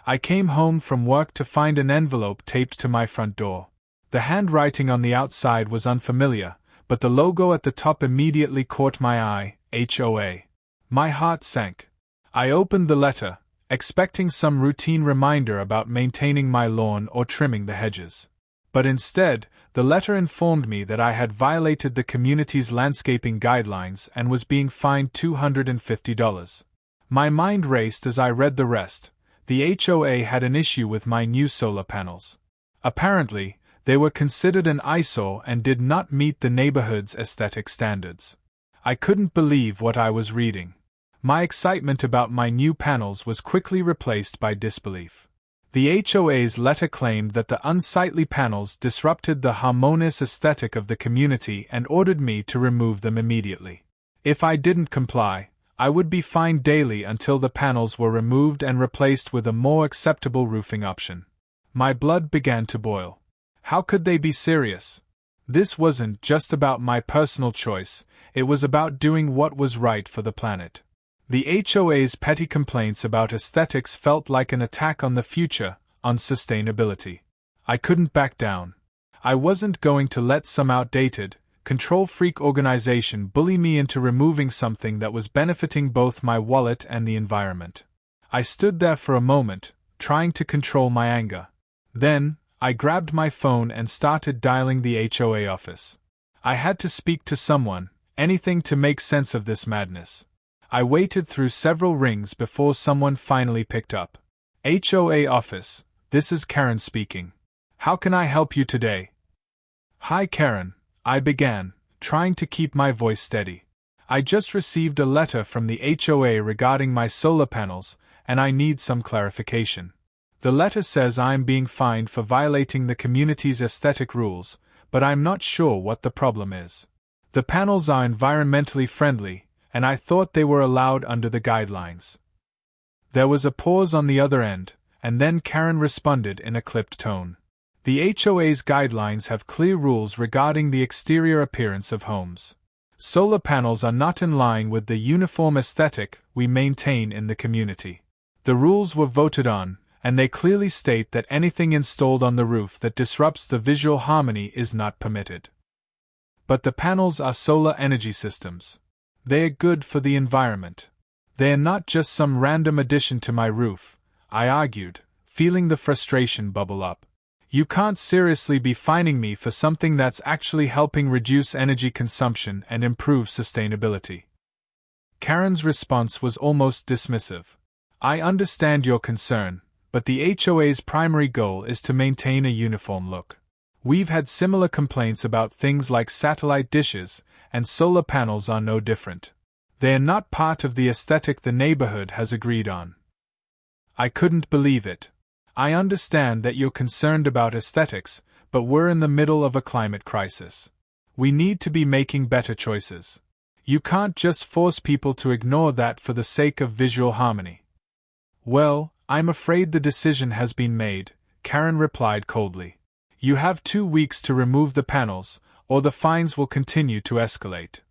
I came home from work to find an envelope taped to my front door. The handwriting on the outside was unfamiliar, but the logo at the top immediately caught my eye, HOA. My heart sank. I opened the letter, expecting some routine reminder about maintaining my lawn or trimming the hedges. But instead, the letter informed me that I had violated the community's landscaping guidelines and was being fined $250. My mind raced as I read the rest. The HOA had an issue with my new solar panels. Apparently, they were considered an eyesore and did not meet the neighborhood's aesthetic standards. I couldn't believe what I was reading. My excitement about my new panels was quickly replaced by disbelief. The HOA's letter claimed that the unsightly panels disrupted the harmonious aesthetic of the community and ordered me to remove them immediately. If I didn't comply, I would be fined daily until the panels were removed and replaced with a more acceptable roofing option. My blood began to boil. How could they be serious? This wasn't just about my personal choice, it was about doing what was right for the planet. The HOA's petty complaints about aesthetics felt like an attack on the future, on sustainability. I couldn't back down. I wasn't going to let some outdated, control-freak organization bully me into removing something that was benefiting both my wallet and the environment. I stood there for a moment, trying to control my anger. Then, I grabbed my phone and started dialing the HOA office. I had to speak to someone, anything to make sense of this madness. I waited through several rings before someone finally picked up. HOA office, this is Karen speaking. How can I help you today? Hi Karen, I began, trying to keep my voice steady. I just received a letter from the HOA regarding my solar panels, and I need some clarification. The letter says I am being fined for violating the community's aesthetic rules, but I'm not sure what the problem is. The panels are environmentally friendly, and I thought they were allowed under the guidelines. There was a pause on the other end, and then Karen responded in a clipped tone. The HOA's guidelines have clear rules regarding the exterior appearance of homes. Solar panels are not in line with the uniform aesthetic we maintain in the community. The rules were voted on, and they clearly state that anything installed on the roof that disrupts the visual harmony is not permitted. But the panels are solar energy systems. They are good for the environment. They are not just some random addition to my roof, I argued, feeling the frustration bubble up. You can't seriously be fining me for something that's actually helping reduce energy consumption and improve sustainability. Karen's response was almost dismissive. I understand your concern, but the HOA's primary goal is to maintain a uniform look. We've had similar complaints about things like satellite dishes, and solar panels are no different. They are not part of the aesthetic the neighborhood has agreed on. I couldn't believe it. I understand that you're concerned about aesthetics, but we're in the middle of a climate crisis. We need to be making better choices. You can't just force people to ignore that for the sake of visual harmony. Well, I'm afraid the decision has been made, Karen replied coldly. You have 2 weeks to remove the panels, or the fines will continue to escalate.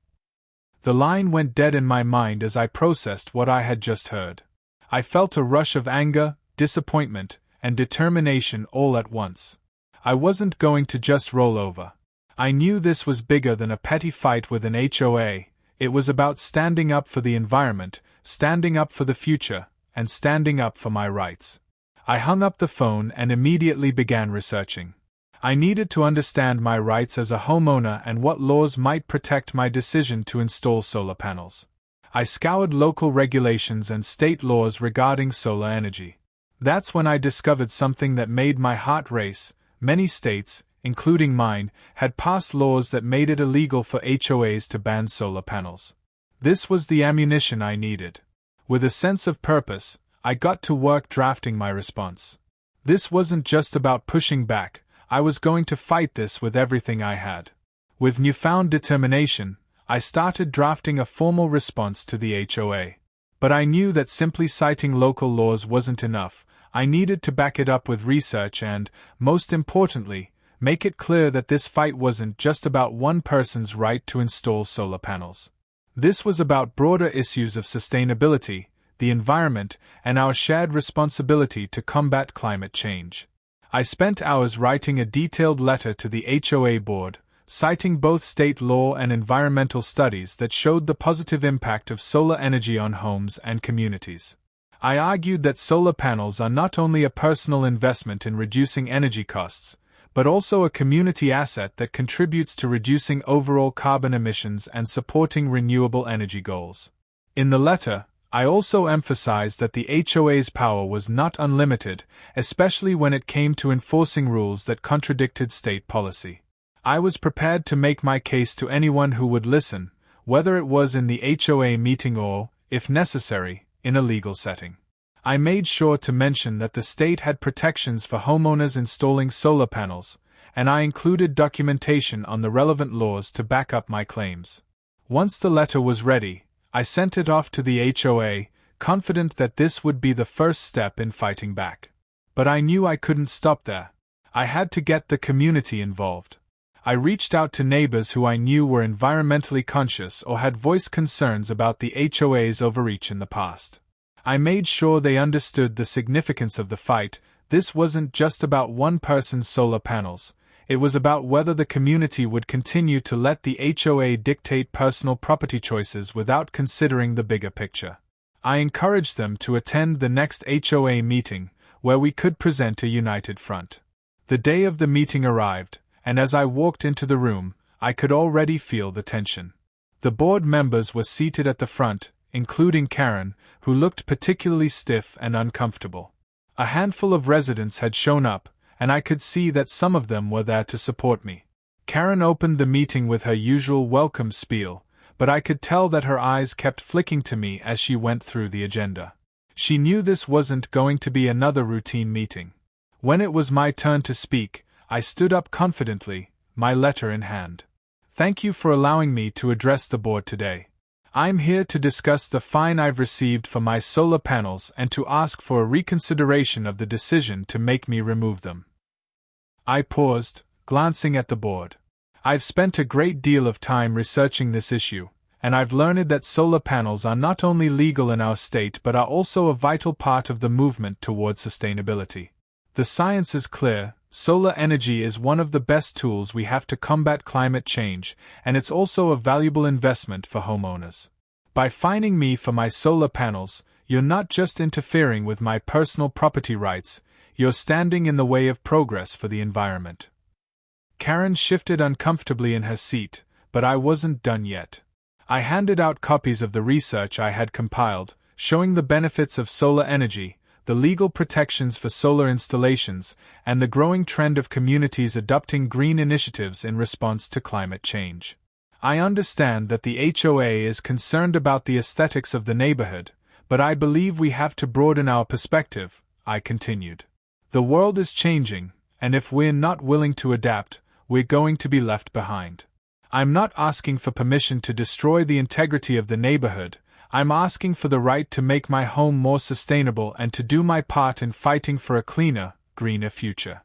The line went dead in my mind as I processed what I had just heard. I felt a rush of anger, disappointment, and determination all at once. I wasn't going to just roll over. I knew this was bigger than a petty fight with an HOA. It was about standing up for the environment, standing up for the future, and standing up for my rights. I hung up the phone and immediately began researching. I needed to understand my rights as a homeowner and what laws might protect my decision to install solar panels. I scoured local regulations and state laws regarding solar energy. That's when I discovered something that made my heart race. Many states, including mine, had passed laws that made it illegal for HOAs to ban solar panels. This was the ammunition I needed. With a sense of purpose, I got to work drafting my response. This wasn't just about pushing back, I was going to fight this with everything I had. With newfound determination, I started drafting a formal response to the HOA. But I knew that simply citing local laws wasn't enough. I needed to back it up with research and, most importantly, make it clear that this fight wasn't just about one person's right to install solar panels. This was about broader issues of sustainability, the environment, and our shared responsibility to combat climate change. I spent hours writing a detailed letter to the HOA board, citing both state law and environmental studies that showed the positive impact of solar energy on homes and communities. I argued that solar panels are not only a personal investment in reducing energy costs, but also a community asset that contributes to reducing overall carbon emissions and supporting renewable energy goals. In the letter, I also emphasized that the HOA's power was not unlimited, especially when it came to enforcing rules that contradicted state policy. I was prepared to make my case to anyone who would listen, whether it was in the HOA meeting or, if necessary, in a legal setting. I made sure to mention that the state had protections for homeowners installing solar panels, and I included documentation on the relevant laws to back up my claims. Once the letter was ready, I sent it off to the HOA, confident that this would be the first step in fighting back. But I knew I couldn't stop there. I had to get the community involved. I reached out to neighbors who I knew were environmentally conscious or had voiced concerns about the HOA's overreach in the past. I made sure they understood the significance of the fight. This wasn't just about one person's solar panels, it was about whether the community would continue to let the HOA dictate personal property choices without considering the bigger picture. I encouraged them to attend the next HOA meeting, where we could present a united front. The day of the meeting arrived, and as I walked into the room, I could already feel the tension. The board members were seated at the front, including Karen, who looked particularly stiff and uncomfortable. A handful of residents had shown up, and I could see that some of them were there to support me. Karen opened the meeting with her usual welcome spiel, but I could tell that her eyes kept flicking to me as she went through the agenda. She knew this wasn't going to be another routine meeting. When it was my turn to speak, I stood up confidently, my letter in hand. Thank you for allowing me to address the board today. I'm here to discuss the fine I've received for my solar panels and to ask for a reconsideration of the decision to make me remove them. I paused, glancing at the board. I've spent a great deal of time researching this issue, and I've learned that solar panels are not only legal in our state but are also a vital part of the movement towards sustainability. The science is clear. Solar energy is one of the best tools we have to combat climate change, and it's also a valuable investment for homeowners. By fining me for my solar panels, you're not just interfering with my personal property rights, you're standing in the way of progress for the environment. Karen shifted uncomfortably in her seat, but I wasn't done yet. I handed out copies of the research I had compiled, showing the benefits of solar energy, the legal protections for solar installations, and the growing trend of communities adopting green initiatives in response to climate change. I understand that the HOA is concerned about the aesthetics of the neighborhood, but I believe we have to broaden our perspective, I continued. The world is changing, and if we're not willing to adapt, we're going to be left behind. I'm not asking for permission to destroy the integrity of the neighborhood. I'm asking for the right to make my home more sustainable and to do my part in fighting for a cleaner, greener future.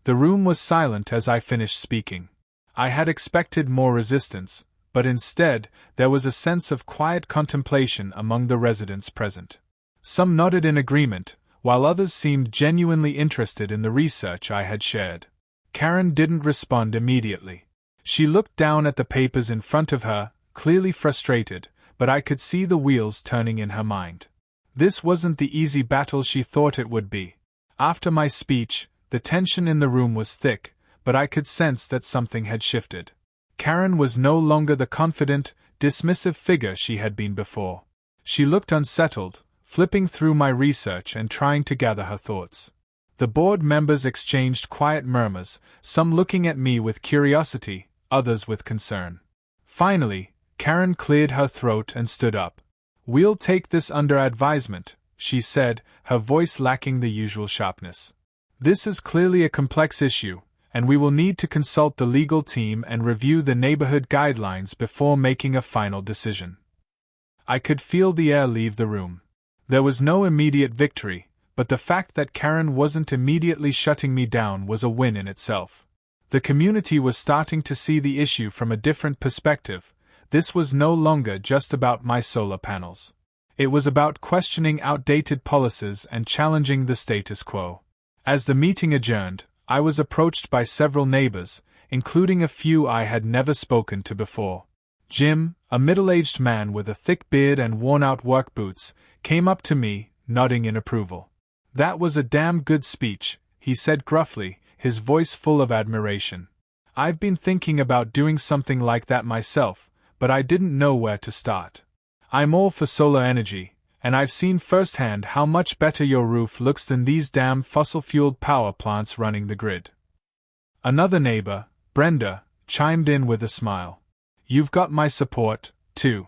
The room was silent as I finished speaking. I had expected more resistance, but instead, there was a sense of quiet contemplation among the residents present. Some nodded in agreement, while others seemed genuinely interested in the research I had shared. Karen didn't respond immediately. She looked down at the papers in front of her, clearly frustrated, but I could see the wheels turning in her mind. This wasn't the easy battle she thought it would be. After my speech, the tension in the room was thick, but I could sense that something had shifted. Karen was no longer the confident, dismissive figure she had been before. She looked unsettled, flipping through my research and trying to gather her thoughts. The board members exchanged quiet murmurs, some looking at me with curiosity, others with concern. Finally, Karen cleared her throat and stood up. "We'll take this under advisement," she said, her voice lacking the usual sharpness. "This is clearly a complex issue, and we will need to consult the legal team and review the neighborhood guidelines before making a final decision." I could feel the air leave the room. There was no immediate victory, but the fact that Karen wasn't immediately shutting me down was a win in itself. The community was starting to see the issue from a different perspective. This was no longer just about my solar panels. It was about questioning outdated policies and challenging the status quo. As the meeting adjourned, I was approached by several neighbors, including a few I had never spoken to before. Jim, a middle-aged man with a thick beard and worn-out work boots, came up to me, nodding in approval. "That was a damn good speech," he said gruffly, his voice full of admiration. "I've been thinking about doing something like that myself, but I didn't know where to start. I'm all for solar energy, and I've seen firsthand how much better your roof looks than these damn fossil-fueled power plants running the grid." Another neighbor, Brenda, chimed in with a smile. "You've got my support, too.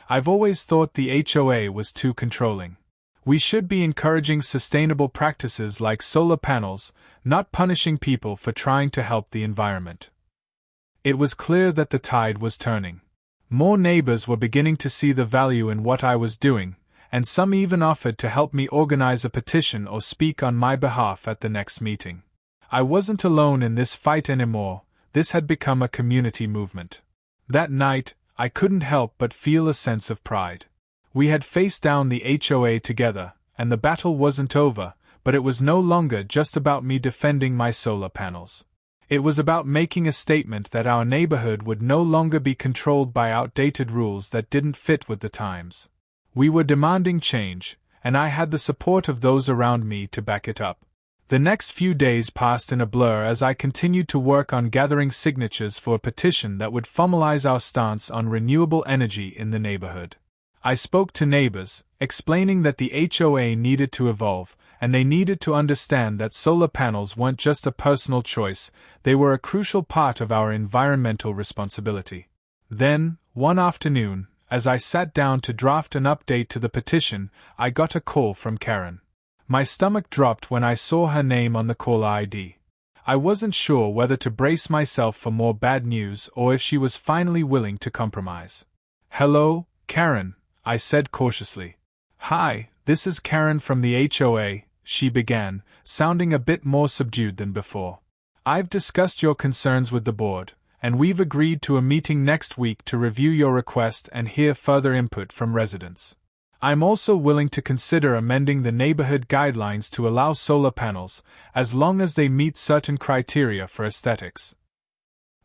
I've always thought the HOA was too controlling. We should be encouraging sustainable practices like solar panels, not punishing people for trying to help the environment." It was clear that the tide was turning. More neighbors were beginning to see the value in what I was doing, and some even offered to help me organize a petition or speak on my behalf at the next meeting. I wasn't alone in this fight anymore. This had become a community movement. That night, I couldn't help but feel a sense of pride. We had faced down the HOA together, and the battle wasn't over, but it was no longer just about me defending my solar panels. It was about making a statement that our neighborhood would no longer be controlled by outdated rules that didn't fit with the times. We were demanding change, and I had the support of those around me to back it up. The next few days passed in a blur as I continued to work on gathering signatures for a petition that would formalize our stance on renewable energy in the neighborhood. I spoke to neighbors, explaining that the HOA needed to evolve, and they needed to understand that solar panels weren't just a personal choice, they were a crucial part of our environmental responsibility. Then, one afternoon, as I sat down to draft an update to the petition, I got a call from Karen. My stomach dropped when I saw her name on the caller ID. I wasn't sure whether to brace myself for more bad news or if she was finally willing to compromise. "Hello, Karen," I said cautiously. "Hi, this is Karen from the HOA," she began, sounding a bit more subdued than before. "I've discussed your concerns with the board, and we've agreed to a meeting next week to review your request and hear further input from residents. I'm also willing to consider amending the neighborhood guidelines to allow solar panels, as long as they meet certain criteria for aesthetics."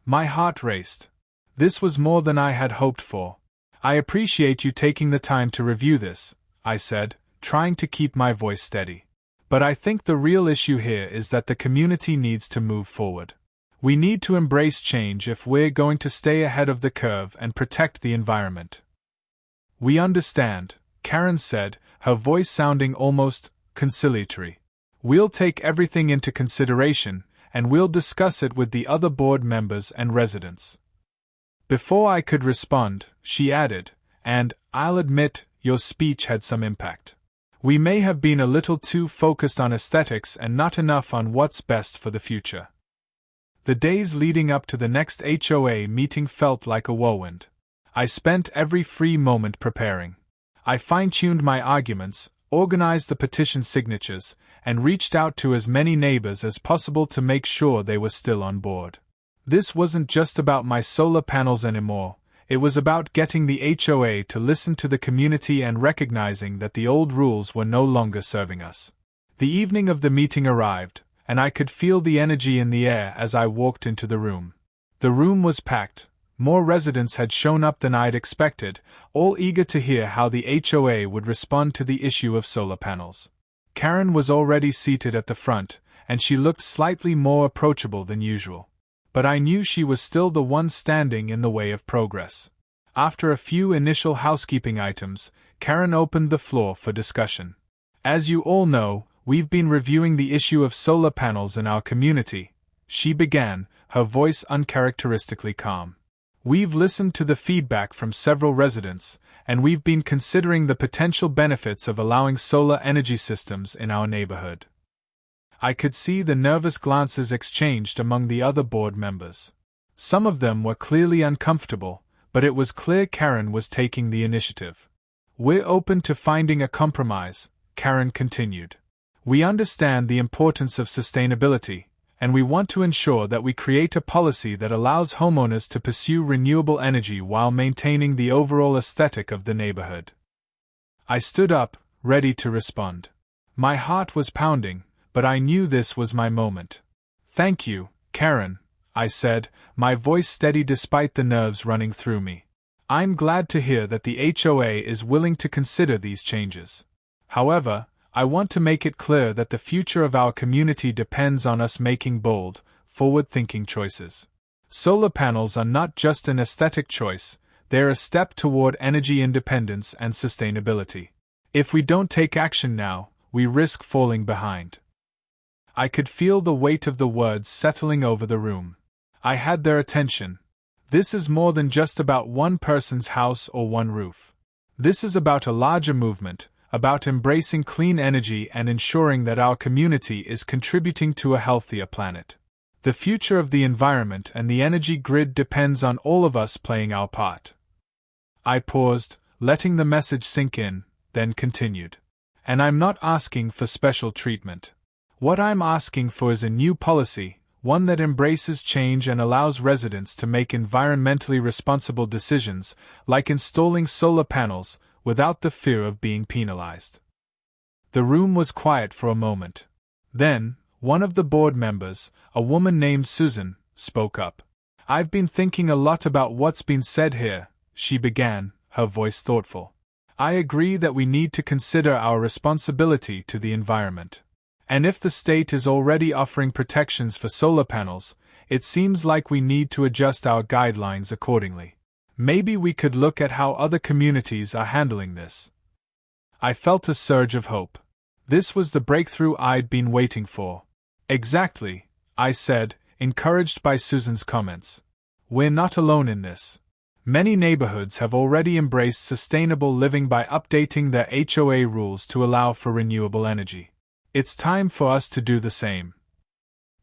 My heart raced. This was more than I had hoped for. "I appreciate you taking the time to review this," I said, trying to keep my voice steady. "But I think the real issue here is that the community needs to move forward. We need to embrace change if we're going to stay ahead of the curve and protect the environment." "We understand," Karen said, her voice sounding almost conciliatory. "We'll take everything into consideration, and we'll discuss it with the other board members and residents." Before I could respond, she added, "And, I'll admit, your speech had some impact. We may have been a little too focused on aesthetics and not enough on what's best for the future." The days leading up to the next HOA meeting felt like a whirlwind. I spent every free moment preparing. I fine-tuned my arguments, organized the petition signatures, and reached out to as many neighbors as possible to make sure they were still on board. This wasn't just about my solar panels anymore, it was about getting the HOA to listen to the community and recognizing that the old rules were no longer serving us. The evening of the meeting arrived, and I could feel the energy in the air as I walked into the room. The room was packed. More residents had shown up than I'd expected, all eager to hear how the HOA would respond to the issue of solar panels. Karen was already seated at the front, and she looked slightly more approachable than usual. But I knew she was still the one standing in the way of progress. After a few initial housekeeping items, Karen opened the floor for discussion. "As you all know, we've been reviewing the issue of solar panels in our community," she began, her voice uncharacteristically calm. "We've listened to the feedback from several residents, and we've been considering the potential benefits of allowing solar energy systems in our neighborhood." I could see the nervous glances exchanged among the other board members. Some of them were clearly uncomfortable, but it was clear Karen was taking the initiative. "We're open to finding a compromise," Karen continued. "We understand the importance of sustainability, and we want to ensure that we create a policy that allows homeowners to pursue renewable energy while maintaining the overall aesthetic of the neighborhood." I stood up, ready to respond. My heart was pounding, but I knew this was my moment. "Thank you, Karen," I said, my voice steady despite the nerves running through me. "I'm glad to hear that the HOA is willing to consider these changes. However, I want to make it clear that the future of our community depends on us making bold, forward-thinking choices. Solar panels are not just an aesthetic choice, they're a step toward energy independence and sustainability. If we don't take action now, we risk falling behind." I could feel the weight of the words settling over the room. I had their attention. This is more than just about one person's house or one roof. This is about a larger movement, about embracing clean energy and ensuring that our community is contributing to a healthier planet. The future of the environment and the energy grid depends on all of us playing our part. I paused, letting the message sink in, then continued. "And I'm not asking for special treatment. What I'm asking for is a new policy, one that embraces change and allows residents to make environmentally responsible decisions, like installing solar panels, without the fear of being penalized." The room was quiet for a moment. Then, one of the board members, a woman named Susan, spoke up. "I've been thinking a lot about what's been said here," she began, her voice thoughtful. "I agree that we need to consider our responsibility to the environment. And if the state is already offering protections for solar panels, it seems like we need to adjust our guidelines accordingly. Maybe we could look at how other communities are handling this." I felt a surge of hope. This was the breakthrough I'd been waiting for. "Exactly," I said, encouraged by Susan's comments. "We're not alone in this. Many neighborhoods have already embraced sustainable living by updating their HOA rules to allow for renewable energy. It's time for us to do the same."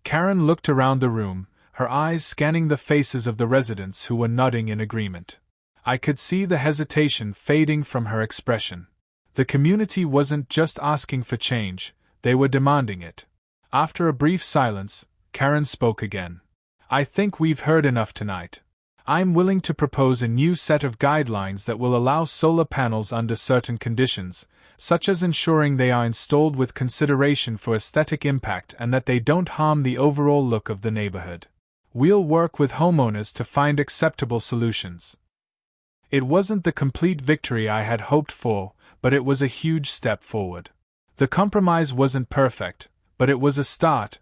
Karen looked around the room, her eyes scanning the faces of the residents who were nodding in agreement. I could see the hesitation fading from her expression. The community wasn't just asking for change, they were demanding it. After a brief silence, Karen spoke again. "I think we've heard enough tonight. I'm willing to propose a new set of guidelines that will allow solar panels under certain conditions, such as ensuring they are installed with consideration for aesthetic impact and that they don't harm the overall look of the neighborhood. We'll work with homeowners to find acceptable solutions." It wasn't the complete victory I had hoped for, but it was a huge step forward. The compromise wasn't perfect, but it was a start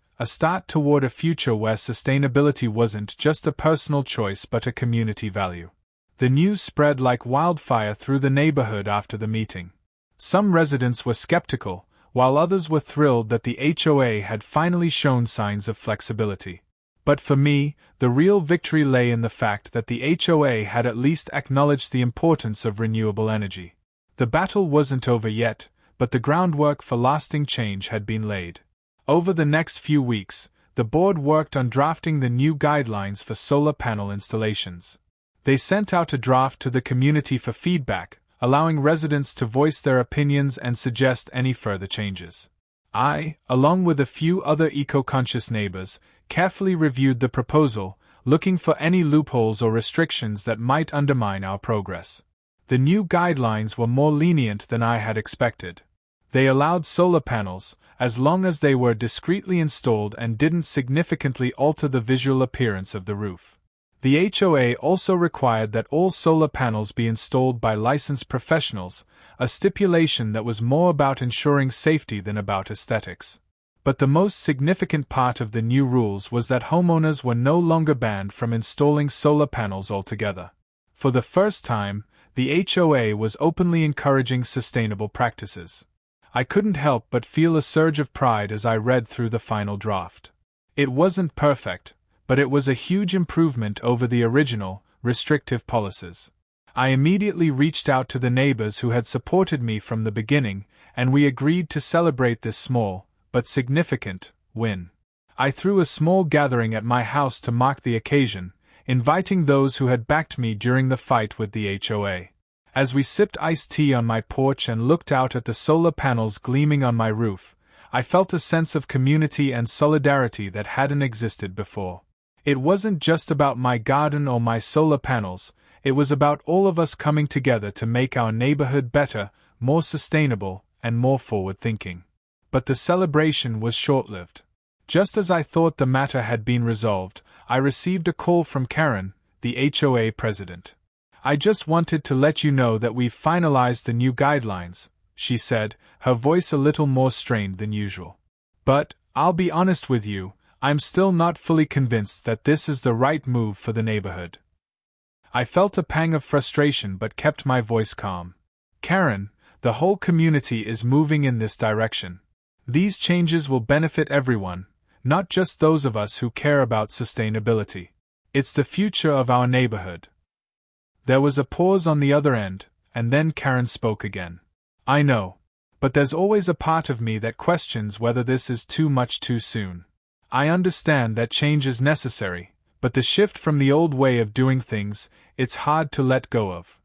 toward a future where sustainability wasn't just a personal choice but a community value. The news spread like wildfire through the neighborhood after the meeting. Some residents were skeptical, while others were thrilled that the HOA had finally shown signs of flexibility. But for me, the real victory lay in the fact that the HOA had at least acknowledged the importance of renewable energy. The battle wasn't over yet, but the groundwork for lasting change had been laid. Over the next few weeks, the board worked on drafting the new guidelines for solar panel installations. They sent out a draft to the community for feedback, allowing residents to voice their opinions and suggest any further changes. I, along with a few other eco-conscious neighbors, carefully reviewed the proposal, looking for any loopholes or restrictions that might undermine our progress. The new guidelines were more lenient than I had expected. They allowed solar panels, as long as they were discreetly installed and didn't significantly alter the visual appearance of the roof. The HOA also required that all solar panels be installed by licensed professionals, a stipulation that was more about ensuring safety than about aesthetics. But the most significant part of the new rules was that homeowners were no longer banned from installing solar panels altogether. For the first time, the HOA was openly encouraging sustainable practices. I couldn't help but feel a surge of pride as I read through the final draft. It wasn't perfect, but it was a huge improvement over the original, restrictive policies. I immediately reached out to the neighbors who had supported me from the beginning, and we agreed to celebrate this small, but significant, win. I threw a small gathering at my house to mark the occasion, inviting those who had backed me during the fight with the HOA. As we sipped iced tea on my porch and looked out at the solar panels gleaming on my roof, I felt a sense of community and solidarity that hadn't existed before. It wasn't just about my garden or my solar panels, it was about all of us coming together to make our neighborhood better, more sustainable, and more forward-thinking. But the celebration was short-lived. Just as I thought the matter had been resolved, I received a call from Karen, the HOA president. "I just wanted to let you know that we've finalized the new guidelines," she said, her voice a little more strained than usual. "But, I'll be honest with you, I'm still not fully convinced that this is the right move for the neighborhood." I felt a pang of frustration but kept my voice calm. "Karen, the whole community is moving in this direction. These changes will benefit everyone, not just those of us who care about sustainability. It's the future of our neighborhood." There was a pause on the other end, and then Karen spoke again. "I know. But there's always a part of me that questions whether this is too much too soon. I understand that change is necessary, but the shift from the old way of doing things, it's hard to let go of."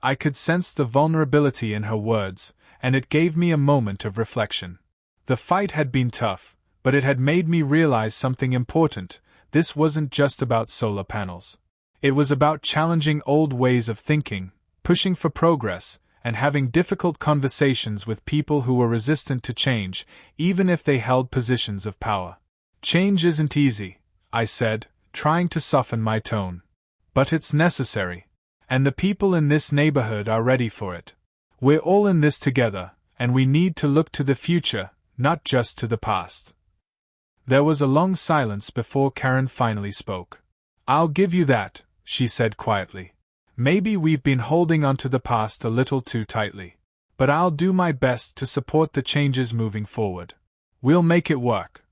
I could sense the vulnerability in her words, and it gave me a moment of reflection. The fight had been tough, but it had made me realize something important. This wasn't just about solar panels. It was about challenging old ways of thinking, pushing for progress, and having difficult conversations with people who were resistant to change, even if they held positions of power. "Change isn't easy," I said, trying to soften my tone. "But it's necessary. And the people in this neighborhood are ready for it. We're all in this together, and we need to look to the future, not just to the past." There was a long silence before Karen finally spoke. "I'll give you that," she said quietly. "Maybe we've been holding onto the past a little too tightly. But I'll do my best to support the changes moving forward. We'll make it work."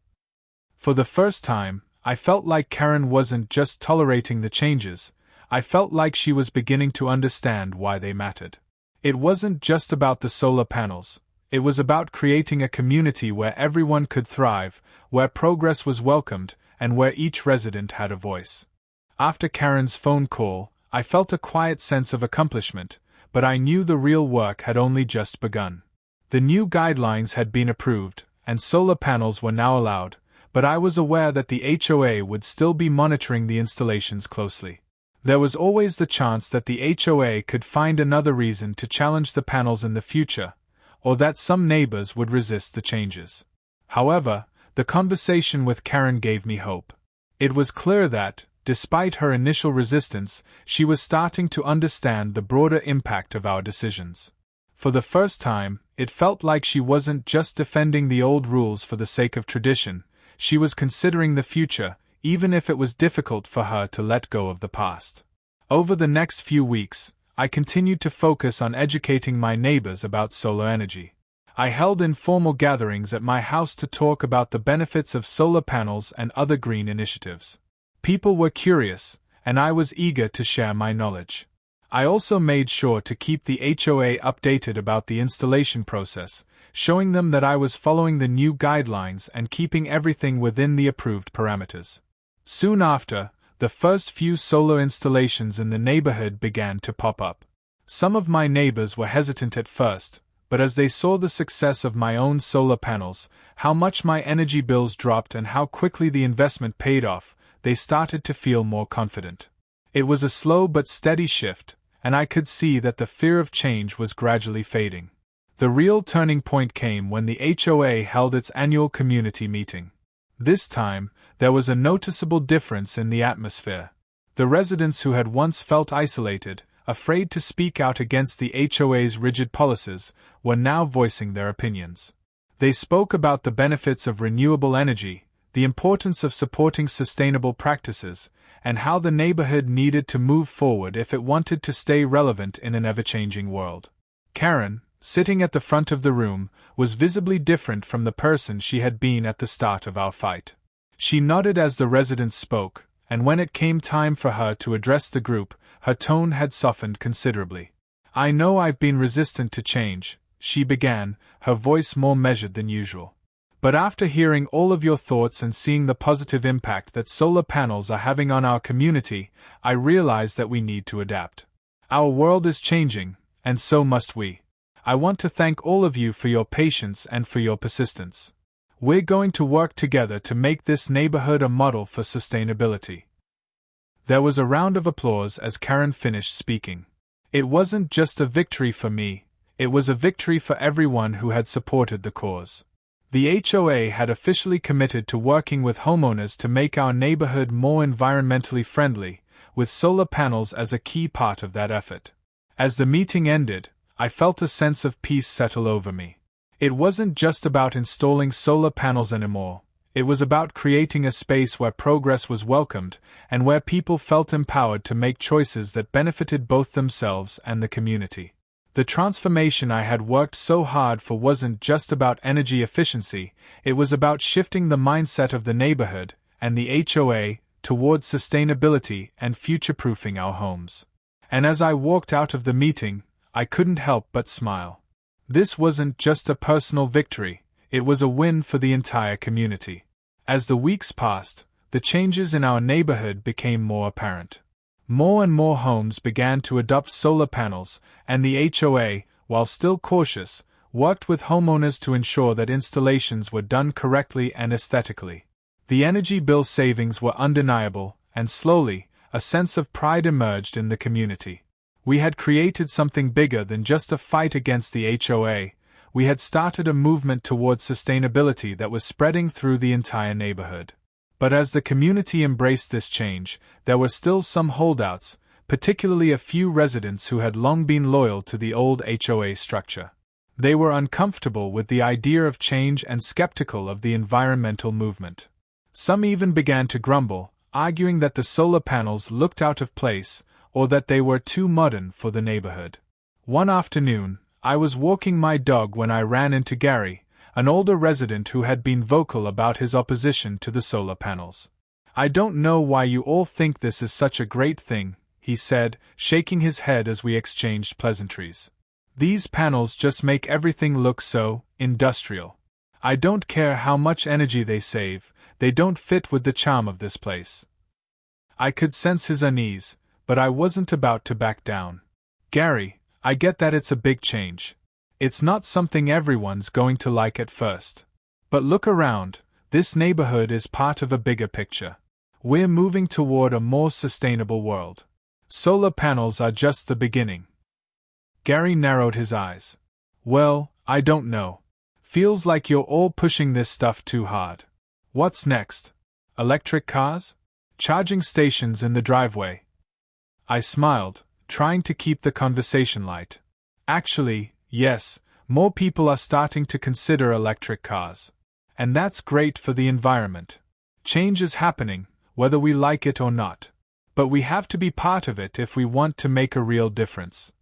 For the first time, I felt like Karen wasn't just tolerating the changes, I felt like she was beginning to understand why they mattered. It wasn't just about the solar panels, it was about creating a community where everyone could thrive, where progress was welcomed, and where each resident had a voice. After Karen's phone call, I felt a quiet sense of accomplishment, but I knew the real work had only just begun. The new guidelines had been approved, and solar panels were now allowed, but I was aware that the HOA would still be monitoring the installations closely. There was always the chance that the HOA could find another reason to challenge the panels in the future, or that some neighbors would resist the changes. However, the conversation with Karen gave me hope. It was clear that, despite her initial resistance, she was starting to understand the broader impact of our decisions. For the first time, it felt like she wasn't just defending the old rules for the sake of tradition, she was considering the future, even if it was difficult for her to let go of the past. Over the next few weeks, I continued to focus on educating my neighbors about solar energy. I held informal gatherings at my house to talk about the benefits of solar panels and other green initiatives. People were curious, and I was eager to share my knowledge. I also made sure to keep the HOA updated about the installation process, showing them that I was following the new guidelines and keeping everything within the approved parameters. Soon after, the first few solar installations in the neighborhood began to pop up. Some of my neighbors were hesitant at first, but as they saw the success of my own solar panels, how much my energy bills dropped and how quickly the investment paid off, they started to feel more confident. It was a slow but steady shift, and I could see that the fear of change was gradually fading. The real turning point came when the HOA held its annual community meeting. This time, there was a noticeable difference in the atmosphere. The residents who had once felt isolated, afraid to speak out against the HOA's rigid policies, were now voicing their opinions. They spoke about the benefits of renewable energy, the importance of supporting sustainable practices, and how the neighborhood needed to move forward if it wanted to stay relevant in an ever-changing world. Karen, sitting at the front of the room, was visibly different from the person she had been at the start of our fight. She nodded as the residents spoke, and when it came time for her to address the group, her tone had softened considerably. "I know I've been resistant to change," she began, her voice more measured than usual. "But after hearing all of your thoughts and seeing the positive impact that solar panels are having on our community, I realize that we need to adapt. Our world is changing, and so must we. I want to thank all of you for your patience and for your persistence. We're going to work together to make this neighborhood a model for sustainability." There was a round of applause as Karen finished speaking. It wasn't just a victory for me, It was a victory for everyone who had supported the cause. The HOA had officially committed to working with homeowners to make our neighborhood more environmentally friendly, with solar panels as a key part of that effort. As the meeting ended, I felt a sense of peace settle over me. It wasn't just about installing solar panels anymore. It was about creating a space where progress was welcomed and where people felt empowered to make choices that benefited both themselves and the community. The transformation I had worked so hard for wasn't just about energy efficiency, it was about shifting the mindset of the neighborhood and the HOA towards sustainability and future-proofing our homes. And as I walked out of the meeting, I couldn't help but smile. This wasn't just a personal victory, it was a win for the entire community. As the weeks passed, the changes in our neighborhood became more apparent. More and more homes began to adopt solar panels, and the HOA, while still cautious, worked with homeowners to ensure that installations were done correctly and aesthetically. The energy bill savings were undeniable, and slowly, a sense of pride emerged in the community. We had created something bigger than just a fight against the HOA. We had started a movement towards sustainability that was spreading through the entire neighborhood. But as the community embraced this change, there were still some holdouts, particularly a few residents who had long been loyal to the old HOA structure. They were uncomfortable with the idea of change and skeptical of the environmental movement. Some even began to grumble, arguing that the solar panels looked out of place, or that they were too modern for the neighborhood. One afternoon, I was walking my dog when I ran into Gary, an older resident who had been vocal about his opposition to the solar panels. "I don't know why you all think this is such a great thing," he said, shaking his head as we exchanged pleasantries. "These panels just make everything look so industrial. I don't care how much energy they save, they don't fit with the charm of this place." I could sense his unease, but I wasn't about to back down. "Gary, I get that it's a big change. It's not something everyone's going to like at first. But look around, this neighborhood is part of a bigger picture. We're moving toward a more sustainable world. Solar panels are just the beginning." Gary narrowed his eyes. "Well, I don't know. Feels like you're all pushing this stuff too hard. What's next? Electric cars? Charging stations in the driveway?" I smiled, trying to keep the conversation light. "Actually, yes, more people are starting to consider electric cars. And that's great for the environment. Change is happening, whether we like it or not. But we have to be part of it if we want to make a real difference."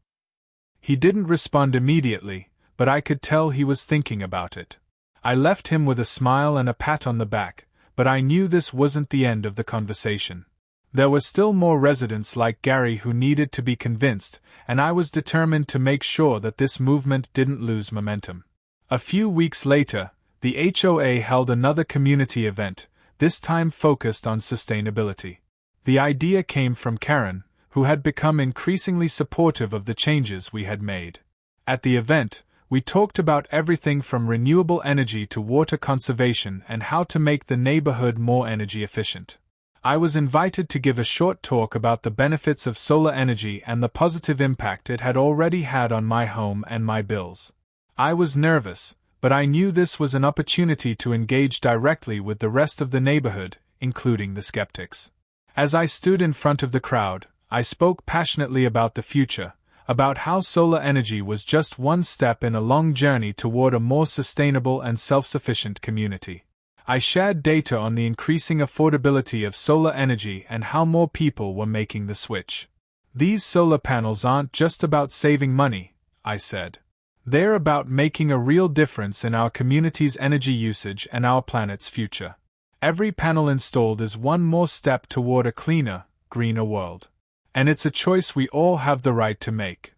He didn't respond immediately, but I could tell he was thinking about it. I left him with a smile and a pat on the back, but I knew this wasn't the end of the conversation. There were still more residents like Gary who needed to be convinced, and I was determined to make sure that this movement didn't lose momentum. A few weeks later, the HOA held another community event, this time focused on sustainability. The idea came from Karen, who had become increasingly supportive of the changes we had made. At the event, we talked about everything from renewable energy to water conservation and how to make the neighborhood more energy efficient. I was invited to give a short talk about the benefits of solar energy and the positive impact it had already had on my home and my bills. I was nervous, but I knew this was an opportunity to engage directly with the rest of the neighborhood, including the skeptics. As I stood in front of the crowd, I spoke passionately about the future, about how solar energy was just one step in a long journey toward a more sustainable and self-sufficient community. I shared data on the increasing affordability of solar energy and how more people were making the switch. "These solar panels aren't just about saving money," I said. "They're about making a real difference in our community's energy usage and our planet's future. Every panel installed is one more step toward a cleaner, greener world. And it's a choice we all have the right to make."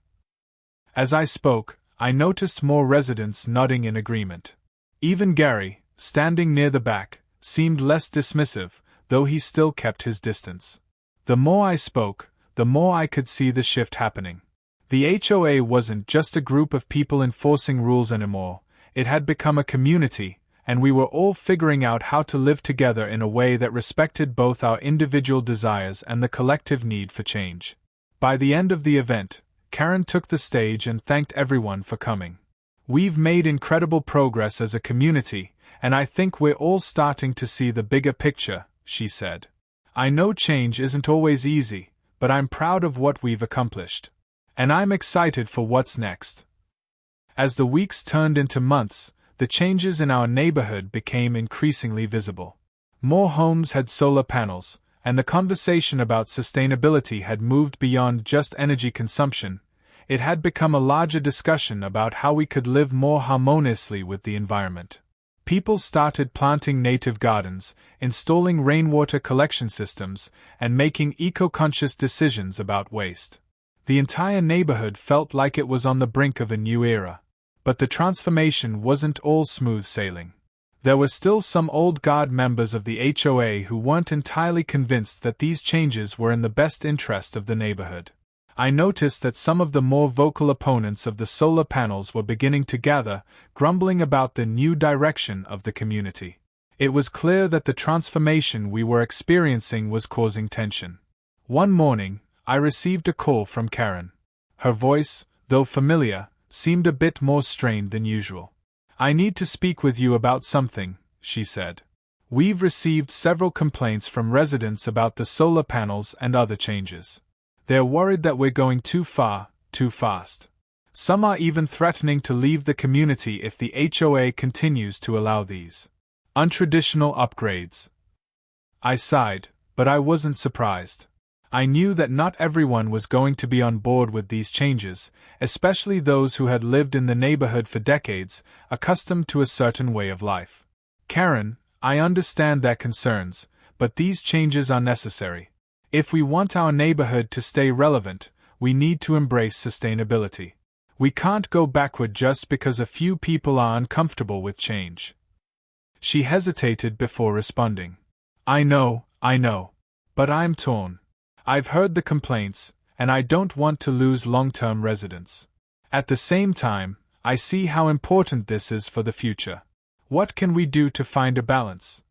As I spoke, I noticed more residents nodding in agreement. Even Gary, standing near the back, seemed less dismissive, though he still kept his distance. The more I spoke, the more I could see the shift happening. The HOA wasn't just a group of people enforcing rules anymore, it had become a community, and we were all figuring out how to live together in a way that respected both our individual desires and the collective need for change. By the end of the event, Karen took the stage and thanked everyone for coming. "We've made incredible progress as a community, and I think we're all starting to see the bigger picture," she said. "I know change isn't always easy, but I'm proud of what we've accomplished. And I'm excited for what's next." As the weeks turned into months, the changes in our neighborhood became increasingly visible. More homes had solar panels, and the conversation about sustainability had moved beyond just energy consumption. It had become a larger discussion about how we could live more harmoniously with the environment. People started planting native gardens, installing rainwater collection systems, and making eco-conscious decisions about waste. The entire neighborhood felt like it was on the brink of a new era. But the transformation wasn't all smooth sailing. There were still some old guard members of the HOA who weren't entirely convinced that these changes were in the best interest of the neighborhood. I noticed that some of the more vocal opponents of the solar panels were beginning to gather, grumbling about the new direction of the community. It was clear that the transformation we were experiencing was causing tension. One morning, I received a call from Karen. Her voice, though familiar, seemed a bit more strained than usual. "I need to speak with you about something," she said. "We've received several complaints from residents about the solar panels and other changes. They're worried that we're going too far, too fast. Some are even threatening to leave the community if the HOA continues to allow these untraditional upgrades." I sighed, but I wasn't surprised. I knew that not everyone was going to be on board with these changes, especially those who had lived in the neighborhood for decades, accustomed to a certain way of life. "Karen, I understand their concerns, but these changes are necessary. If we want our neighborhood to stay relevant, we need to embrace sustainability. We can't go backward just because a few people are uncomfortable with change." She hesitated before responding. I know, but I'm torn. I've heard the complaints, and I don't want to lose long-term residents. At the same time, I see how important this is for the future. What can we do to find a balance?"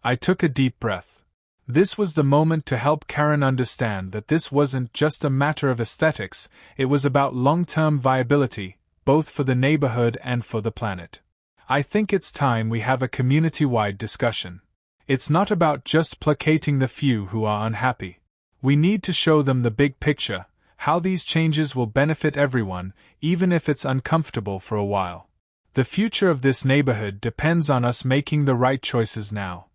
I took a deep breath. This was the moment to help Karen understand that this wasn't just a matter of aesthetics, it was about long-term viability, both for the neighborhood and for the planet. "I think it's time we have a community-wide discussion. It's not about just placating the few who are unhappy. We need to show them the big picture, how these changes will benefit everyone, even if it's uncomfortable for a while. The future of this neighborhood depends on us making the right choices now."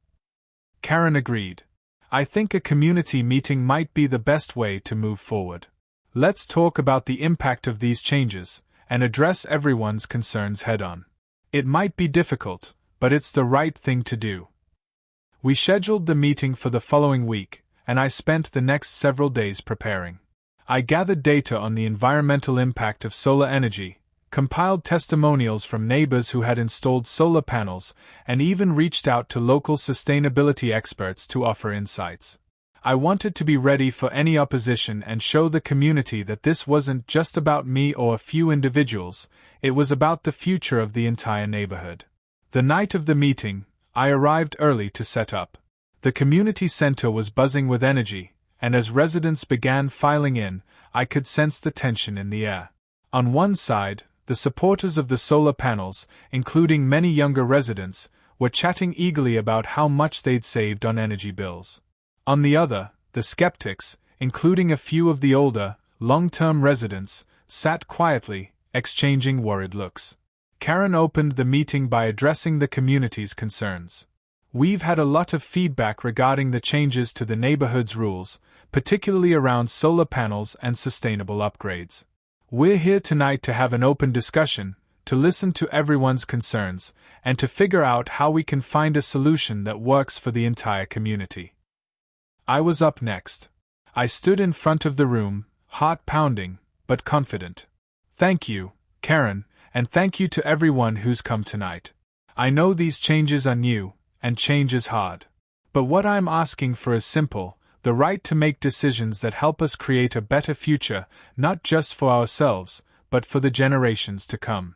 Karen agreed. "I think a community meeting might be the best way to move forward. Let's talk about the impact of these changes, and address everyone's concerns head-on. It might be difficult, but it's the right thing to do." We scheduled the meeting for the following week, and I spent the next several days preparing. I gathered data on the environmental impact of solar energy, compiled testimonials from neighbors who had installed solar panels, and even reached out to local sustainability experts to offer insights. I wanted to be ready for any opposition and show the community that this wasn't just about me or a few individuals, it was about the future of the entire neighborhood. The night of the meeting, I arrived early to set up. The community center was buzzing with energy, and as residents began filing in, I could sense the tension in the air. On one side, the supporters of the solar panels, including many younger residents, were chatting eagerly about how much they'd saved on energy bills. On the other, the skeptics, including a few of the older, long-term residents, sat quietly, exchanging worried looks. Karen opened the meeting by addressing the community's concerns. "We've had a lot of feedback regarding the changes to the neighborhood's rules, particularly around solar panels and sustainable upgrades. We're here tonight to have an open discussion, to listen to everyone's concerns, and to figure out how we can find a solution that works for the entire community." I was up next. I stood in front of the room, heart pounding, but confident. "Thank you, Karen, and thank you to everyone who's come tonight. I know these changes are new, and change is hard. But what I'm asking for is simple, the right to make decisions that help us create a better future, not just for ourselves, but for the generations to come."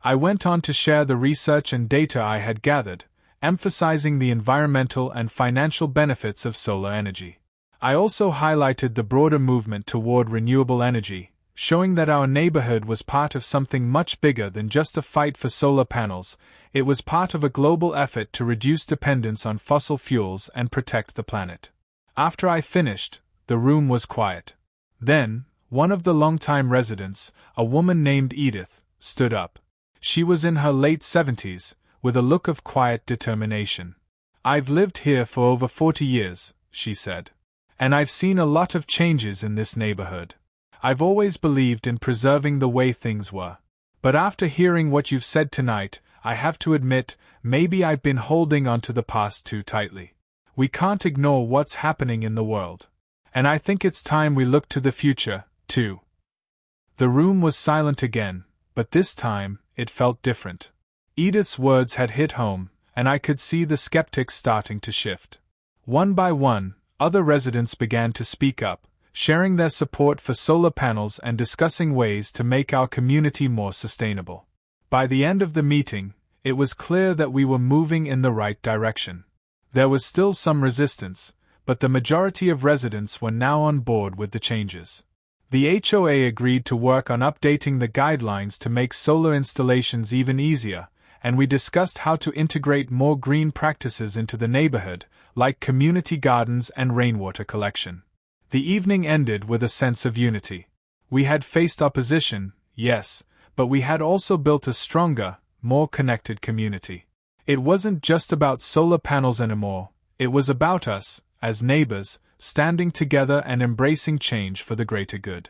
I went on to share the research and data I had gathered, emphasizing the environmental and financial benefits of solar energy. I also highlighted the broader movement toward renewable energy, showing that our neighborhood was part of something much bigger than just a fight for solar panels. It was part of a global effort to reduce dependence on fossil fuels and protect the planet. After I finished, the room was quiet. Then, one of the longtime residents, a woman named Edith, stood up. She was in her late 70s, with a look of quiet determination. "I've lived here for over 40 years," she said. "And I've seen a lot of changes in this neighborhood. I've always believed in preserving the way things were. But after hearing what you've said tonight, I have to admit, maybe I've been holding on to the past too tightly. We can't ignore what's happening in the world. And I think it's time we look to the future, too." The room was silent again, but this time, it felt different. Edith's words had hit home, and I could see the skeptics starting to shift. One by one, other residents began to speak up, sharing their support for solar panels and discussing ways to make our community more sustainable. By the end of the meeting, it was clear that we were moving in the right direction. There was still some resistance, but the majority of residents were now on board with the changes. The HOA agreed to work on updating the guidelines to make solar installations even easier, and we discussed how to integrate more green practices into the neighborhood, like community gardens and rainwater collection. The evening ended with a sense of unity. We had faced opposition, yes, but we had also built a stronger, more connected community. It wasn't just about solar panels anymore, it was about us, as neighbors, standing together and embracing change for the greater good.